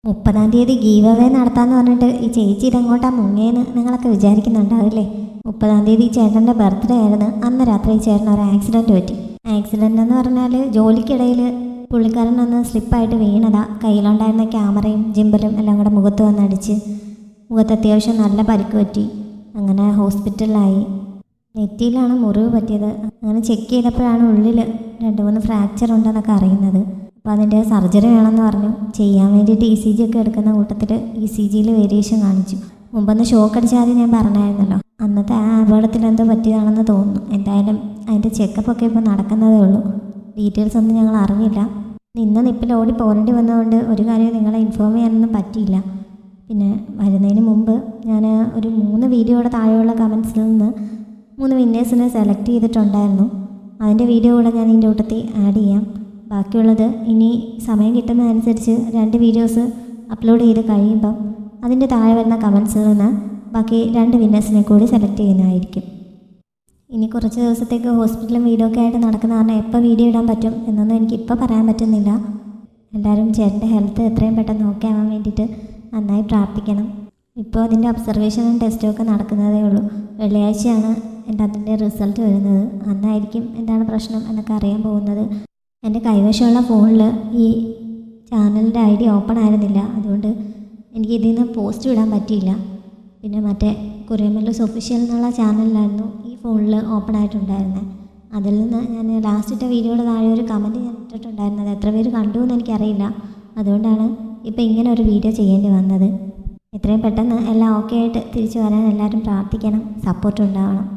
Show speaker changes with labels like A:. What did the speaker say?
A: 30-ാം തീയതി give away നടത്താമെന്ന് പറഞ്ഞിട്ട് ഈ ചേച്ചി ഇതെങ്ങോട്ടാണ് മുങ്ങേന്ന് നിങ്ങളൊക്കെ വിചാരിക്കുന്നുണ്ടാവില്ലേ. 30-ാം തീയതി ചേട്ടൻ്റെ ബർത്ത്ഡേ ആയിരുന്നു. അന്ന് രാത്രി ചേട്ടൻ ഒരു ആക്സിഡൻറ്റ് പറ്റി. ആക്സിഡൻ്റ് എന്ന് പറഞ്ഞാൽ ജോലിക്കിടയിൽ പുള്ളിക്കാരൻ ഒന്ന് സ്ലിപ്പായിട്ട് വീണതാ. കയ്യിലുണ്ടായിരുന്ന ക്യാമറയും ജിമ്പലും എല്ലാം കൂടെ മുഖത്ത് വന്നടിച്ച് മുഖത്ത് അത്യാവശ്യം നല്ല പരിക്ക് പറ്റി. അങ്ങനെ ഹോസ്പിറ്റലിലായി. നെറ്റിയിലാണ് മുറിവ് പറ്റിയത്. അങ്ങനെ ചെക്ക് ചെയ്തപ്പോഴാണ് ഉള്ളിൽ 2-3 ഫ്രാക്ചർ ഉണ്ടെന്നൊക്കെ അറിയുന്നത്. അപ്പോൾ അതിൻ്റെ സർജറി വേണമെന്ന് പറഞ്ഞു. ചെയ്യാൻ വേണ്ടിയിട്ട് ECG ഒക്കെ എടുക്കുന്ന കൂട്ടത്തിൽ ECGയിൽ വേരിയേഷൻ കാണിച്ചു. മുമ്പൊന്ന് ഷോക്ക് അടിച്ചാൽ ഞാൻ പറഞ്ഞായിരുന്നല്ലോ, അന്നത്തെ ആ അപകടത്തിൽ എന്തോ പറ്റിയതാണെന്ന് തോന്നുന്നു. എന്തായാലും അതിൻ്റെ ചെക്കപ്പൊക്കെ ഇപ്പോൾ നടക്കുന്നതേ ഉള്ളൂ. ഡീറ്റെയിൽസ് ഒന്നും ഞങ്ങൾ അറിഞ്ഞില്ല. നിന്ന നിപ്പിൽ ഓടി പോരേണ്ടി വന്നതുകൊണ്ട് ഒരു കാര്യം നിങ്ങളെ ഇൻഫോം ചെയ്യാനൊന്നും പറ്റിയില്ല. പിന്നെ വരുന്നതിന് മുമ്പ് ഞാൻ ഒരു 3 വീഡിയോയുടെ താഴെയുള്ള കമൻസിൽ നിന്ന് 3 വിന്നേഴ്സിനെ സെലക്ട് ചെയ്തിട്ടുണ്ടായിരുന്നു. അതിൻ്റെ വീഡിയോ കൂടെ ഞാൻ ഇതിൻ്റെ കൂട്ടത്തിൽ ആഡ് ചെയ്യാം. ബാക്കിയുള്ളത് ഇനി സമയം കിട്ടുന്നതനുസരിച്ച് 2 വീഡിയോസ് അപ്ലോഡ് ചെയ്ത് കഴിയുമ്പം അതിൻ്റെ താഴെ വരുന്ന കമൻസിൽ നിന്ന് ബാക്കി 2 വിന്നേഴ്സിനെ കൂടി സെലക്ട് ചെയ്യുന്നതായിരിക്കും. ഇനി കുറച്ച് ദിവസത്തേക്ക് ഹോസ്പിറ്റലും വീഡിയോ ഒക്കെ ആയിട്ട് നടക്കുന്ന കാരണം എപ്പോൾ വീഡിയോ ഇടാൻ പറ്റും എന്നൊന്നും എനിക്കിപ്പോൾ പറയാൻ പറ്റുന്നില്ല. എല്ലാവരും ചേട്ടൻ്റെ ഹെൽത്ത് എത്രയും പെട്ടെന്ന് ഓക്കെ ആവാൻ വേണ്ടിയിട്ട് നന്നായി പ്രാർത്ഥിക്കണം. ഇപ്പോൾ അതിൻ്റെ ഒബ്സർവേഷനും ടെസ്റ്റും ഒക്കെ നടക്കുന്നതേ ഉള്ളൂ. വെള്ളിയാഴ്ചയാണ് അതിൻ്റെ റിസൾട്ട് വരുന്നത്. അന്നായിരിക്കും എന്താണ് പ്രശ്നം എന്നൊക്കെ അറിയാൻ പോകുന്നത്. എൻ്റെ കൈവശമുള്ള ഫോണിൽ ഈ ചാനലിൻ്റെ ID ഓപ്പൺ ആയിരുന്നില്ല. അതുകൊണ്ട് എനിക്ക് ഇതിൽ നിന്ന് പോസ്റ്റ് വിടാൻ പറ്റിയില്ല. പിന്നെ മറ്റേ കുറിയമ്മല്ലൂസ് ഒഫീഷ്യൽ എന്നുള്ള ചാനലിലായിരുന്നു ഈ ഫോണിൽ ഓപ്പൺ ആയിട്ടുണ്ടായിരുന്നത്. അതിൽ നിന്ന് ഞാൻ ലാസ്റ്റ് ഇട്ട വീഡിയോയുടെ താഴെ ഒരു കമൻറ്റ് ഞാൻ ഇട്ടിട്ടുണ്ടായിരുന്നത്. എത്ര പേര് കണ്ടു എന്ന് എനിക്കറിയില്ല. അതുകൊണ്ടാണ് ഇപ്പോൾ ഇങ്ങനെ ഒരു വീഡിയോ ചെയ്യേണ്ടി വന്നത്. എത്രയും പെട്ടെന്ന് എല്ലാം ഓക്കെ ആയിട്ട് തിരിച്ചു വരാൻ എല്ലാവരും പ്രാർത്ഥിക്കണം. സപ്പോർട്ട് ഉണ്ടാവണം.